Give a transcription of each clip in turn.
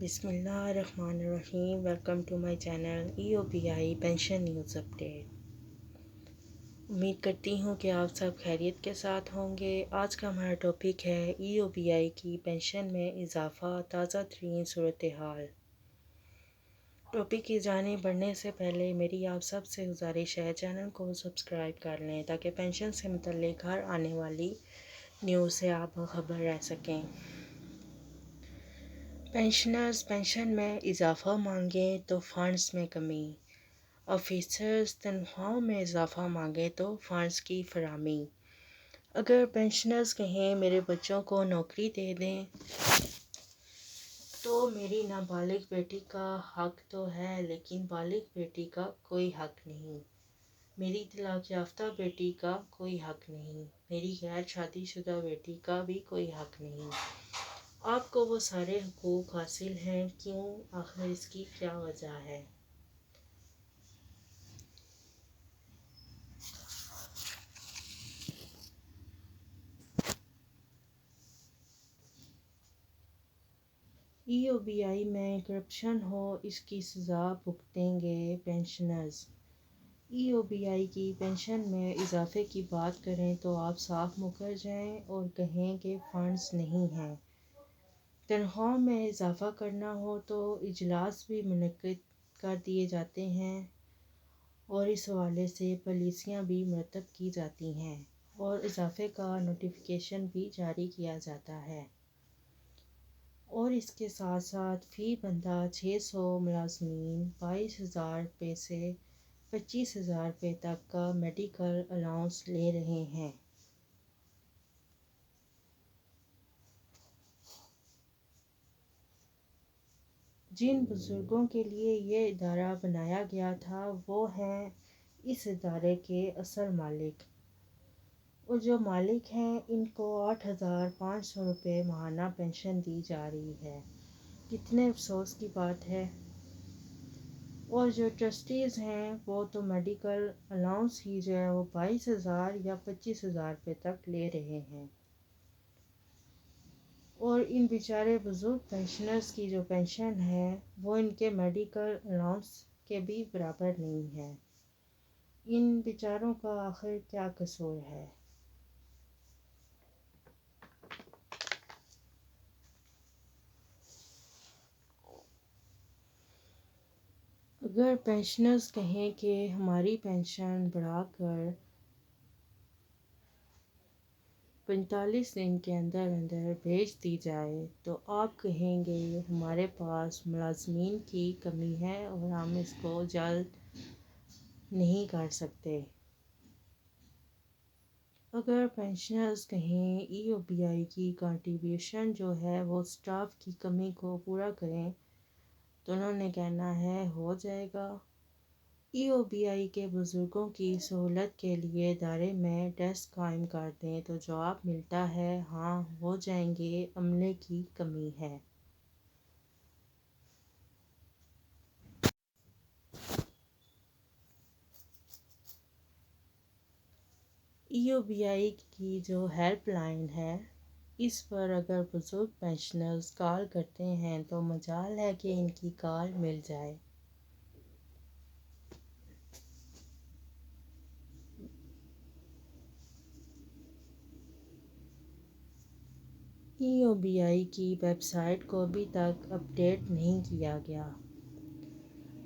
بسم اللہ الرحمن الرحیم۔ Welcome to my channel E O P I pension news update. امید کرتی ہوں کہ آپ سب خیریت کے ساتھ ہوں گے۔ آج کا ہمارا ٹاپک ہے ای او پی آئی کی پینشن میں اضافہ، تازہ ترین صورتحال۔ ٹاپک کی جانب بڑھنے سے پہلے میری آپ سب سے گزارش ہے چینل کو سبسکرائب کر لیں تاکہ پینشن سے متعلق ہر آنے والی نیوز سے آپ باخبر رہ سکیں۔ پینشنرز پینشن میں اضافہ مانگیں تو فنڈز میں کمی۔ آفیسرز تنخواہوں میں اضافہ مانگیں تو فنڈز کی فراہمی۔ اگر پینشنرز کہیں میرے بچوں کو نوکری دے دیں تو میری نابالغ بیٹی کا حق تو ہے لیکن بالغ بیٹی کا کوئی حق نہیں، میری طلاق یافتہ بیٹی کا کوئی حق نہیں، میری غیر شادی شدہ بیٹی کا بھی کوئی حق نہیں۔ آپ کو وہ سارے حقوق حاصل ہیں کیوں؟ آخر اس کی کیا وجہ ہے؟ ای او بی آئی میں کرپشن ہو، اس کی سزا بھگتیں گے پینشنرز۔ ای او بی آئی کی پینشن میں اضافے کی بات کریں تو آپ صاف مکر جائیں اور کہیں کہ فنڈز نہیں ہیں۔ تنخواہ میں اضافہ کرنا ہو تو اجلاس بھی منعقد کر دیے جاتے ہیں اور اس حوالے سے پالیسیاں بھی مرتب کی جاتی ہیں اور اضافے کا نوٹیفیکیشن بھی جاری کیا جاتا ہے، اور اس کے ساتھ ساتھ فی بندہ 600 ملازمین 22,000 روپے سے 25,000 روپے تک کا میڈیکل الاؤنس لے رہے ہیں۔ جن بزرگوں کے لیے یہ ادارہ بنایا گیا تھا وہ ہیں اس ادارے کے اصل مالک، اور جو مالک ہیں ان کو 8,500 روپے ماہانہ پینشن دی جا رہی ہے۔ کتنے افسوس کی بات ہے۔ اور جو ٹرسٹیز ہیں وہ تو میڈیکل الاؤنس ہی جو ہے وہ 22,000 یا 25,000 روپے تک لے رہے ہیں، اور ان بیچارے بزرگ پینشنرز کی جو پینشن ہے وہ ان کے میڈیکل الاؤنس کے بھی برابر نہیں ہے۔ ان بیچاروں کا آخر کیا قصور ہے؟ اگر پینشنرز کہیں کہ ہماری پینشن بڑھا کر 45 دن کے اندر اندر بھیج دی جائے تو آپ کہیں گے ہمارے پاس ملازمین کی کمی ہے اور ہم اس کو جلد نہیں کر سکتے۔ اگر پینشنرز کہیں ای او بی آئی کی کنٹریبیوشن جو ہے وہ سٹاف کی کمی کو پورا کریں تو انہوں نے کہنا ہے ہو جائے گا۔ ای او بی آئی کے بزرگوں کی سہولت کے لیے ادارے میں ڈیسک قائم کر دیں تو جواب ملتا ہے ہاں ہو جائیں گے، عملے کی کمی ہے۔ ای او بی آئی کی جو ہیلپ لائن ہے اس پر اگر بزرگ پینشنرز کال کرتے ہیں تو مجال ہے کہ ان کی کال مل جائے۔ ای او بی آئی کی ویب سائٹ کو ابھی تک اپڈیٹ نہیں کیا گیا۔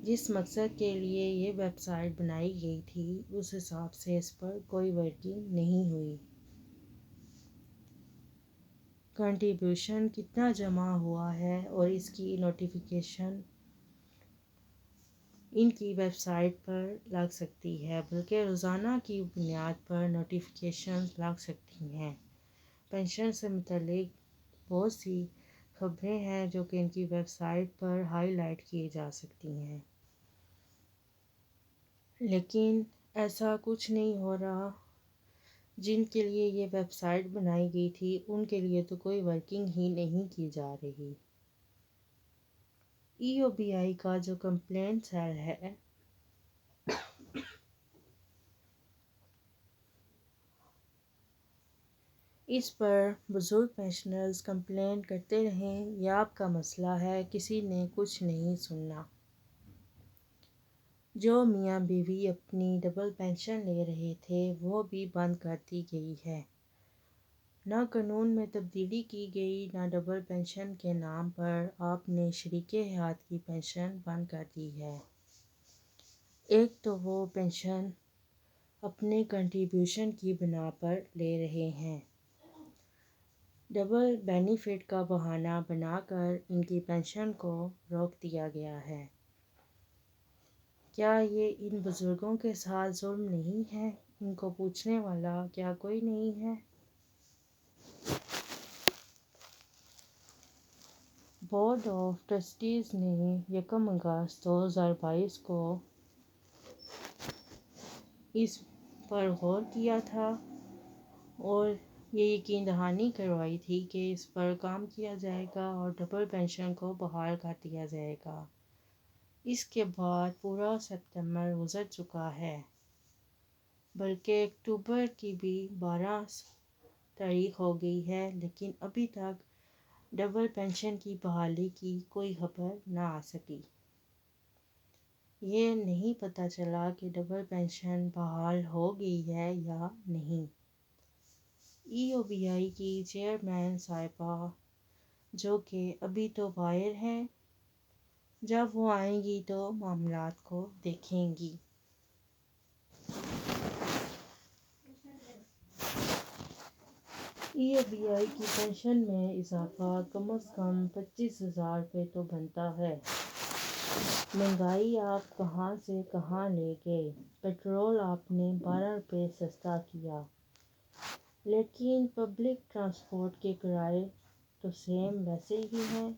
جس مقصد کے لیے یہ ویب سائٹ بنائی گئی تھی اس حساب سے اس پر کوئی ورکنگ نہیں ہوئی۔ کنٹریبیوشن کتنا جمع ہوا ہے اور اس کی نوٹیفیکیشن ان کی ویب سائٹ پر لگ سکتی ہے، بلکہ روزانہ کی بنیاد پر نوٹیفیکیشنز لگ سکتی ہیں۔ پینشن سے متعلق بہت سی خبریں ہیں جو کہ ان کی ویب سائٹ پر ہائی لائٹ کی جا سکتی ہیں، لیکن ایسا کچھ نہیں ہو رہا۔ جن کے لیے یہ ویب سائٹ بنائی گئی تھی ان کے لیے تو کوئی ورکنگ ہی نہیں کی جا رہی۔ ای او بی آئی کا جو کمپلینٹ سیل ہے اس پر بزرگ پینشنرز کمپلین کرتے رہیں، یہ آپ کا مسئلہ ہے، کسی نے کچھ نہیں سننا۔ جو میاں بیوی اپنی ڈبل پینشن لے رہے تھے وہ بھی بند کر دی گئی ہے۔ نہ قانون میں تبدیلی کی گئی، نہ ڈبل پینشن کے نام پر آپ نے شریک حیات کی پینشن بند کر دی ہے۔ ایک تو وہ پینشن اپنے کنٹریبیوشن کی بنا پر لے رہے ہیں، ڈبل بینیفٹ کا بہانہ بنا کر ان کی پینشن کو روک دیا گیا ہے۔ کیا یہ ان بزرگوں کے ساتھ ظلم نہیں ہے؟ ان کو پوچھنے والا کیا کوئی نہیں ہے؟ بورڈ آف ٹرسٹیز نے 1 اگست 2022 کو اس پر غور کیا تھا اور یہ یقین دہانی کروائی تھی کہ اس پر کام کیا جائے گا اور ڈبل پینشن کو بحال کر دیا جائے گا۔ اس کے بعد پورا ستمبر گزر چکا ہے، بلکہ اکتوبر کی بھی 12 تاریخ ہو گئی ہے، لیکن ابھی تک ڈبل پینشن کی بحالی کی کوئی خبر نہ آ سکی۔ یہ نہیں پتہ چلا کہ ڈبل پینشن بحال ہو گئی ہے یا نہیں۔ ای او بی آئی کی چیئرمین صاحبہ، جو کہ ابھی تو باہر ہیں، جب وہ آئیں گی تو معاملات کو دیکھیں گی۔ ای او بی آئی کی پینشن میں اضافہ کم از کم 25,000 روپے تو بنتا ہے۔ مہنگائی آپ کہاں سے کہاں لے گئے؟ پیٹرول آپ نے 12 روپے سستا کیا، لیکن پبلک ٹرانسپورٹ کے کرائے تو سیم ویسے ہی ہیں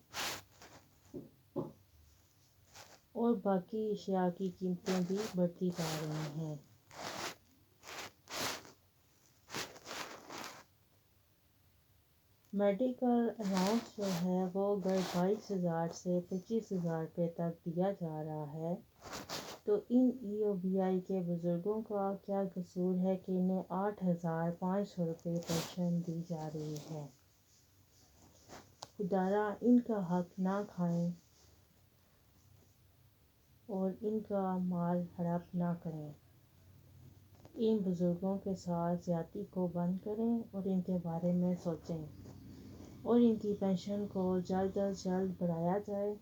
اور باقی اشیاء کی قیمتیں بھی بڑھتی جا رہی ہیں۔ میڈیکل الاؤنس جو ہے وہ اگر 22,000 سے 25,000 روپے تک دیا جا رہا ہے تو ان ای او بی آئی کے بزرگوں کا کیا قصور ہے کہ انہیں 8,500 روپے پینشن دی جا رہی ہے؟ خدایا ان کا حق نہ کھائیں اور ان کا مال ہڑپ نہ کریں۔ ان بزرگوں کے ساتھ زیادتی کو بند کریں اور ان کے بارے میں سوچیں اور ان کی پینشن کو جلد از جلد بڑھایا جائے۔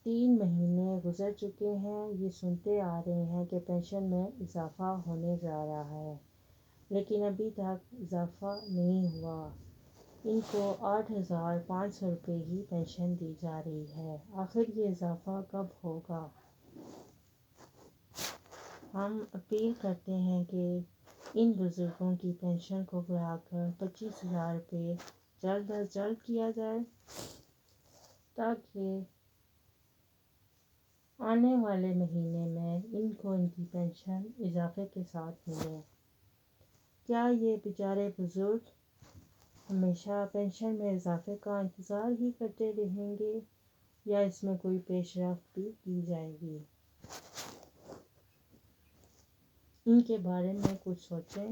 3 مہینے گزر چکے ہیں، یہ سنتے آ رہے ہیں کہ پینشن میں اضافہ ہونے جا رہا ہے، لیکن ابھی تک اضافہ نہیں ہوا۔ ان کو 8,500 روپے ہی پینشن دی جا رہی ہے۔ آخر یہ اضافہ کب ہوگا؟ ہم اپیل کرتے ہیں کہ ان بزرگوں کی پینشن کو بڑھا کر 25,000 روپے جلد از جلد کیا جائے تاکہ آنے والے مہینے میں ان کو ان کی پینشن اضافے کے ساتھ ملے۔ کیا یہ بیچارے بزرگ ہمیشہ پینشن میں اضافے کا انتظار ہی کرتے رہیں گے یا اس میں کوئی پیش رفت بھی کی جائے گی؟ ان کے بارے میں کچھ سوچیں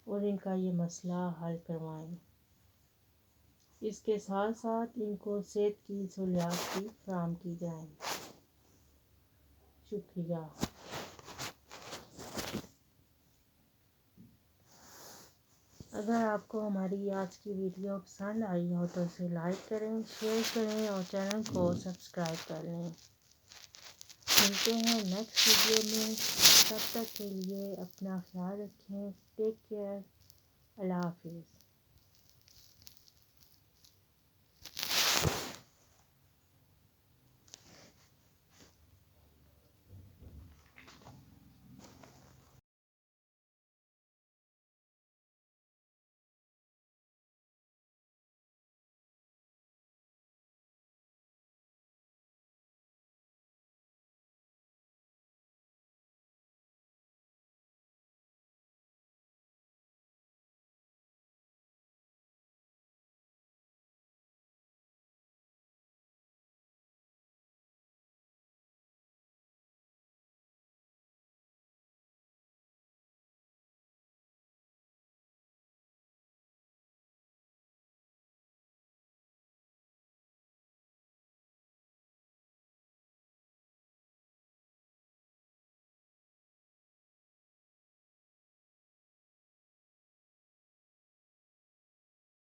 اور ان کا یہ مسئلہ حل کروائیں۔ اس کے ساتھ ساتھ ان کو صحت کی سہولیات بھی فراہم کی جائیں۔ شکریہ۔ اگر آپ کو ہماری آج کی ویڈیو پسند آئی ہو تو اسے لائک کریں، شیئر کریں اور چینل کو سبسکرائب کر لیں۔ ملتے ہیں نیکسٹ ویڈیو میں، تب تک کے لیے اپنا خیال رکھیں۔ Take care. اللہ حافظ۔